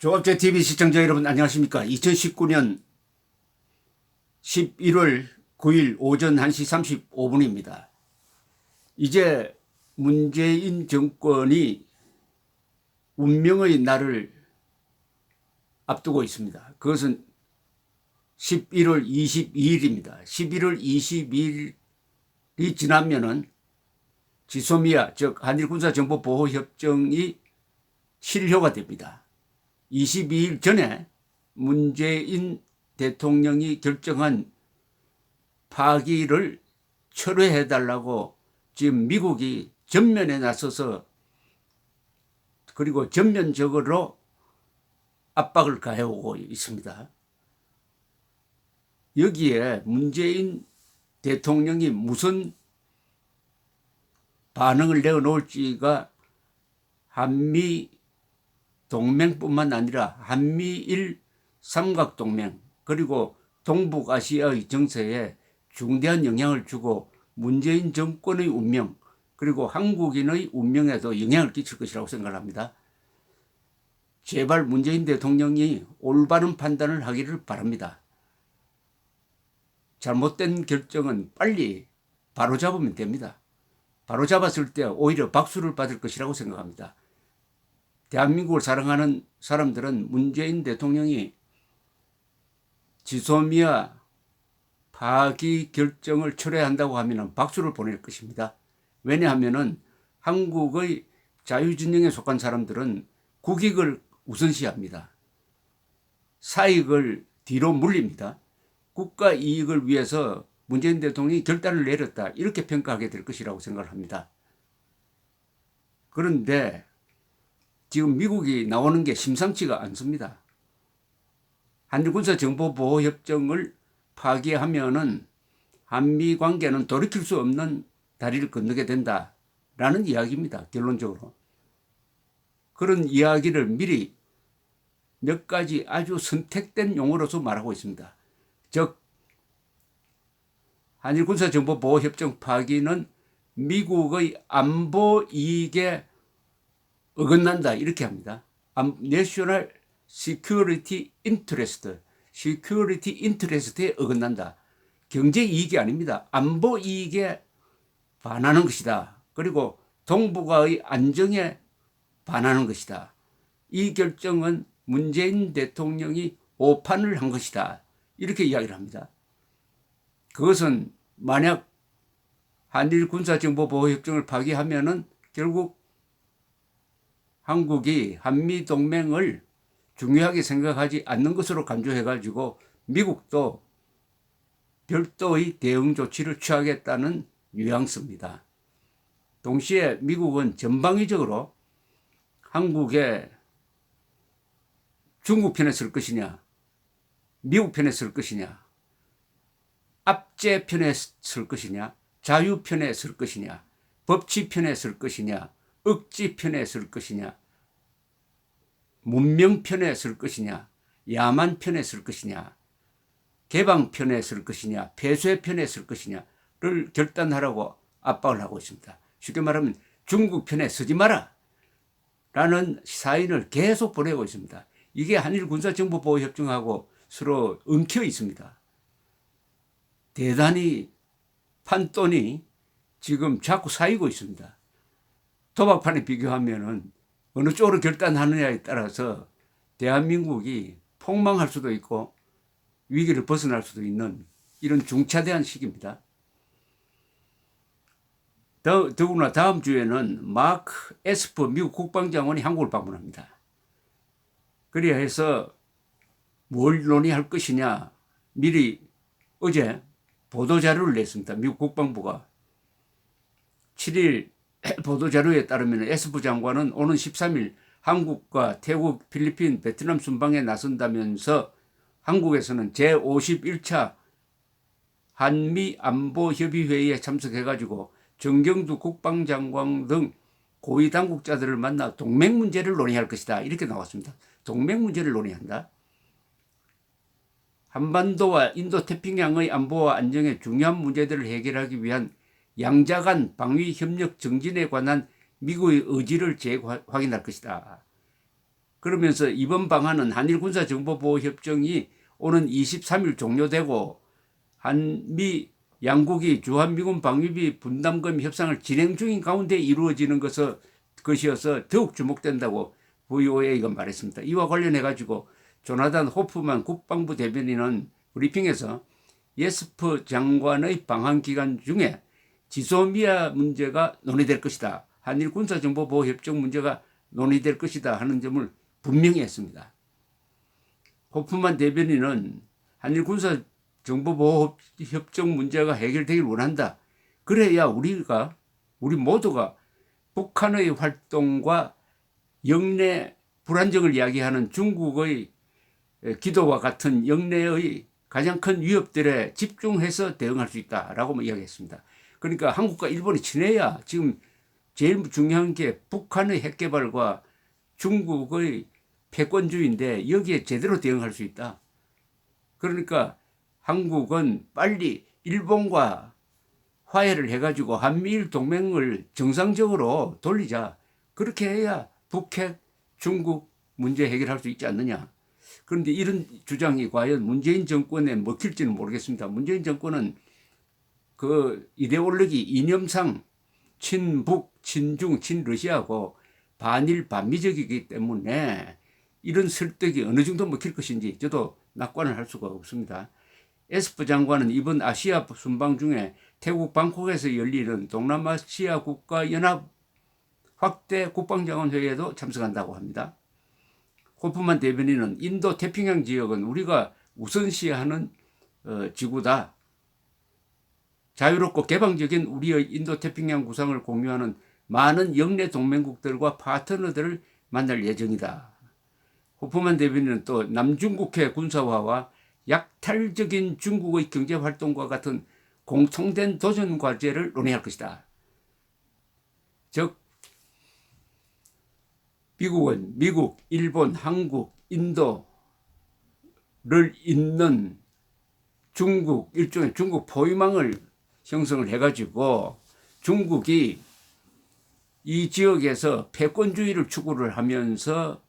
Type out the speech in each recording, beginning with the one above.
조갑제TV 시청자 여러분 안녕하십니까. 2019년 11월 9일 오전 1시 35분입니다. 이제 문재인 정권이 운명의 날을 앞두고 있습니다. 그것은 11월 22일입니다. 11월 22일이 지나면은 지소미아 즉 한일군사정보보호협정이 실효가 됩니다. 22일 전에 문재인 대통령이 결정한 파기를 철회해달라고 지금 미국이 전면에 나서서 그리고 전면적으로 압박을 가해오고 있습니다. 여기에 문재인 대통령이 무슨 반응을 내어놓을지가 한미 동맹뿐만 아니라 한미일 삼각동맹 그리고 동북아시아의 정세에 중대한 영향을 주고 문재인 정권의 운명 그리고 한국인의 운명에도 영향을 끼칠 것이라고 생각합니다. 제발 문재인 대통령이 올바른 판단을 하기를 바랍니다. 잘못된 결정은 빨리 바로잡으면 됩니다. 바로잡았을 때 오히려 박수를 받을 것이라고 생각합니다. 대한민국을 사랑하는 사람들은 문재인 대통령이 지소미아 파기 결정을 철회한다고 하면 박수를 보낼 것입니다. 왜냐하면 한국의 자유진영에 속한 사람들은 국익을 우선시합니다. 사익을 뒤로 물립니다. 국가 이익을 위해서 문재인 대통령이 결단을 내렸다 이렇게 평가하게 될 것이라고 생각을 합니다. 그런데 지금 미국이 나오는 게 심상치가 않습니다. 한일군사정보보호협정을 파기하면은 한미 관계는 돌이킬 수 없는 다리를 건너게 된다라는 이야기입니다. 결론적으로. 그런 이야기를 미리 몇 가지 아주 선택된 용어로서 말하고 있습니다. 즉 한일군사정보보호협정 파기는 미국의 안보 이익에 어긋난다 이렇게 합니다. National Security Interest, Security Interest에 어긋난다. 경제 이익이 아닙니다. 안보 이익에 반하는 것이다. 그리고 동북아의 안정에 반하는 것이다. 이 결정은 문재인 대통령이 오판을 한 것이다. 이렇게 이야기를 합니다. 그것은 만약 한일군사정보보호협정을 파기하면은 결국 한국이 한미동맹을 중요하게 생각하지 않는 것으로 간주해가지고 미국도 별도의 대응 조치를 취하겠다는 뉘앙스입니다. 동시에 미국은 전방위적으로 한국에 중국 편에 설 것이냐, 미국 편에 설 것이냐, 압제 편에 설 것이냐, 자유 편에 설 것이냐, 법치 편에 설 것이냐, 억지 편에 설 것이냐, 문명 편에 설 것이냐, 야만 편에 설 것이냐, 개방 편에 설 것이냐, 폐쇄 편에 설 것이냐를 결단하라고 압박을 하고 있습니다. 쉽게 말하면 중국 편에 서지 마라 라는 사인을 계속 보내고 있습니다. 이게 한일군사정보보호협정하고 서로 엉켜 있습니다. 대단히 판돈이 지금 자꾸 쌓이고 있습니다. 도박판에 비교하면은 어느 쪽으로 결단하느냐에 따라서 대한민국이 폭망할 수도 있고 위기를 벗어날 수도 있는 이런 중차대한 시기입니다. 더구나 다음 주에는 마크 에스퍼 미국 국방장관이 한국을 방문합니다. 그래야 해서 뭘 논의할 것이냐 미리 어제 보도자료를 냈습니다. 미국 국방부가 7일 보도자료에 따르면 에스퍼 장관은 오는 13일 한국과 태국, 필리핀, 베트남 순방에 나선다면서 한국에서는 제51차 한미안보협의회의에 참석해가지고 정경두 국방장관 등 고위 당국자들을 만나 동맹 문제를 논의할 것이다. 이렇게 나왔습니다. 동맹 문제를 논의한다. 한반도와 인도태평양의 안보와 안정에 중요한 문제들을 해결하기 위한 양자 간 방위 협력 정진에 관한 미국의 의지를 재확인할 것이다. 그러면서 이번 방안은 한일 군사정보보호협정이 오는 23일 종료되고 한미 양국이 주한미군 방위비 분담금 협상을 진행 중인 가운데 이루어지는 것이어서 더욱 주목된다고 VOA가 말했습니다. 이와 관련해 가지고 조나단 호프만 국방부 대변인은 브리핑에서 예스퍼 장관의 방한 기간 중에 지소미아 문제가 논의될 것이다. 한일 군사정보보호협정 문제가 논의될 것이다 하는 점을 분명히 했습니다. 호프만 대변인은 한일 군사정보보호협정 문제가 해결되길 원한다. 그래야 우리 모두가 북한의 활동과 영내 불안정을 이야기하는 중국의 기도와 같은 영내의 가장 큰 위협들에 집중해서 대응할 수 있다라고 이야기했습니다. 그러니까 한국과 일본이 친해야 지금 제일 중요한 게 북한의 핵개발과 중국의 패권주의인데 여기에 제대로 대응할 수 있다. 그러니까 한국은 빨리 일본과 화해를 해가지고 한미일 동맹을 정상적으로 돌리자. 그렇게 해야 북핵, 중국 문제 해결할 수 있지 않느냐. 그런데 이런 주장이 과연 문재인 정권에 먹힐지는 모르겠습니다. 문재인 정권은 그 이데올로기 이념상 친북, 친중, 친러시아고 반일, 반미적이기 때문에 이런 설득이 어느 정도 먹힐 것인지 저도 낙관을 할 수가 없습니다. 에스퍼 장관은 이번 아시아 순방 중에 태국 방콕에서 열리는 동남아시아 국가연합 확대 국방장관 회의에도 참석한다고 합니다. 호프만 대변인은 인도 태평양 지역은 우리가 우선시하는 지구다. 자유롭고 개방적인 우리의 인도 태평양 구상을 공유하는 많은 영내 동맹국들과 파트너들을 만날 예정이다. 호프만 대변인은 또 남중국해 군사화와 약탈적인 중국의 경제활동과 같은 공통된 도전 과제를 논의할 것이다. 즉 미국은 미국, 일본, 한국, 인도를 잇는 중국, 일종의 중국 포위망을 형성을 해가지고 중국이 이 지역에서 패권주의를 추구를 하면서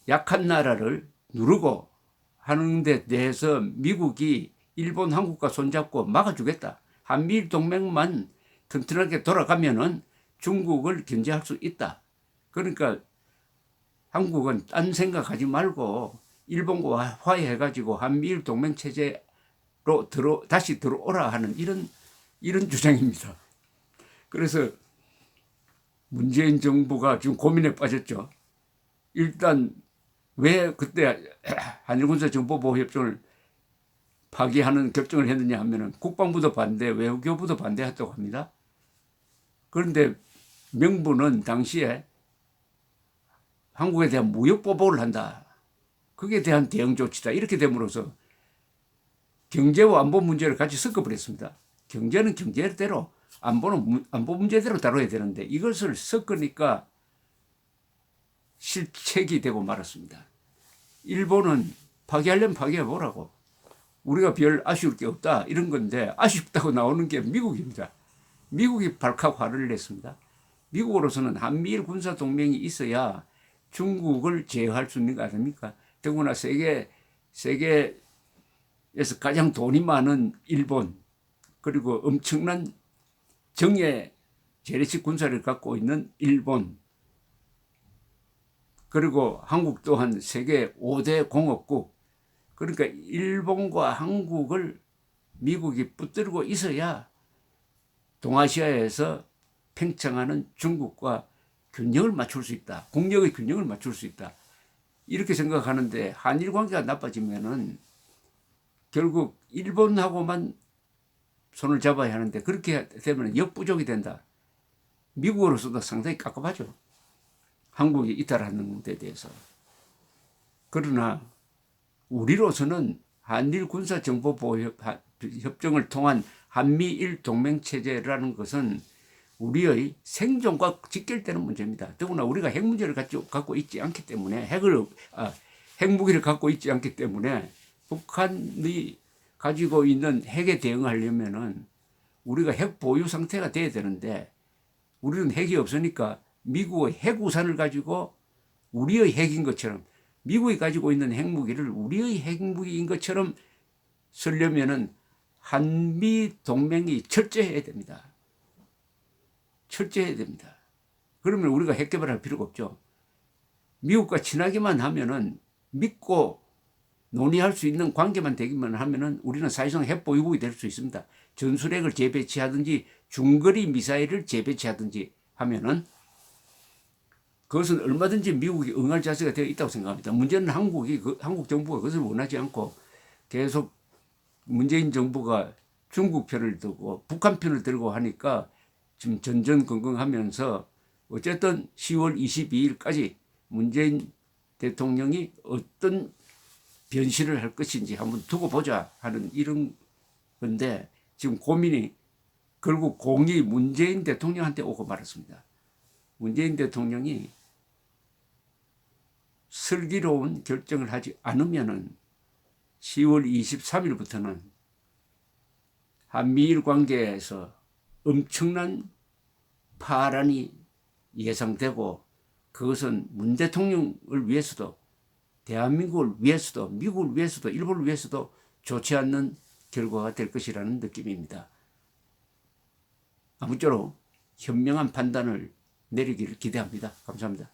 약한 나라를 누르고 하는 데 대해서 미국이 일본, 한국과 손잡고 막아주겠다. 한미일 동맹만 튼튼하게 돌아가면은 중국을 견제할 수 있다. 그러니까 한국은 딴 생각하지 말고 일본과 화해해가지고 한미일 동맹 체제로 다시 들어오라 하는 이런 주장입니다. 그래서 문재인 정부가 지금 고민에 빠졌죠. 일단 왜 그때 한일군사정보보호협정을 파기하는 결정을 했느냐 하면은 국방부도 반대, 외교부도 반대했다고 합니다. 그런데 명분은 당시에 한국에 대한 무역 보복을 한다. 그에 대한 대응 조치다. 이렇게 됨으로써 경제와 안보 문제를 같이 섞어버렸습니다. 경제는 경제대로, 안보는 안보 문제대로 다뤄야 되는데 이것을 섞으니까 실책이 되고 말았습니다. 일본은 파기하려면 파기해보라고. 우리가 별 아쉬울 게 없다. 이런 건데 아쉽다고 나오는 게 미국입니다. 미국이 발칵 화를 냈습니다. 미국으로서는 한미일 군사동맹이 있어야 중국을 제어할 수 있는 거 아닙니까? 더구나 세계에서 가장 돈이 많은 일본, 그리고 엄청난 정예 재래식 군사를 갖고 있는 일본, 그리고 한국 또한 세계 5대 공업국. 그러니까 일본과 한국을 미국이 붙들고 있어야 동아시아에서 팽창하는 중국과 균형을 맞출 수 있다. 국력의 균형을 맞출 수 있다. 이렇게 생각하는데 한일 관계가 나빠지면은 결국 일본하고만 손을 잡아야 하는데 그렇게 되면 역부족이 된다. 미국으로서도 상당히 깝깝하죠. 한국이 이탈하는 데 대해서. 그러나 우리로서는 한일 군사정보보호협정을 통한 한미일 동맹체제라는 것은 우리의 생존과 직결되는 문제입니다. 더구나 우리가 핵 문제를 갖고 있지 않기 때문에 핵무기를 갖고 있지 않기 때문에 북한이 가지고 있는 핵에 대응하려면은 우리가 핵 보유 상태가 돼야 되는데 우리는 핵이 없으니까 미국의 핵 우산을 가지고 우리의 핵인 것처럼, 미국이 가지고 있는 핵무기를 우리의 핵무기인 것처럼 쓰려면은 한미 동맹이 철저해야 됩니다. 철저해야 됩니다. 그러면 우리가 핵 개발할 필요가 없죠. 미국과 친하게만 하면은, 믿고 논의할 수 있는 관계만 되기만 하면은 우리는 사실상 핵 보유국이 될 수 있습니다. 전술핵을 재배치하든지 중거리 미사일을 재배치하든지 하면은 그것은 얼마든지 미국이 응할 자세가 되어 있다고 생각합니다. 문제는 한국 정부가 그것을 원하지 않고 계속 문재인 정부가 중국 편을 들고 북한 편을 들고 하니까 지금 전전긍긍하면서 어쨌든 10월 22일까지 문재인 대통령이 어떤 변신을 할 것인지 한번 두고 보자 하는 이런 건데, 지금 고민이 결국 공이 문재인 대통령한테 오고 말았습니다. 문재인 대통령이 슬기로운 결정을 하지 않으면은 10월 23일부터는 한미일 관계에서 엄청난 파란이 예상되고, 그것은 문 대통령을 위해서도, 대한민국을 위해서도, 미국을 위해서도, 일본을 위해서도 좋지 않는 결과가 될 것이라는 느낌입니다. 아무쪼록 현명한 판단을 내리기를 기대합니다. 감사합니다.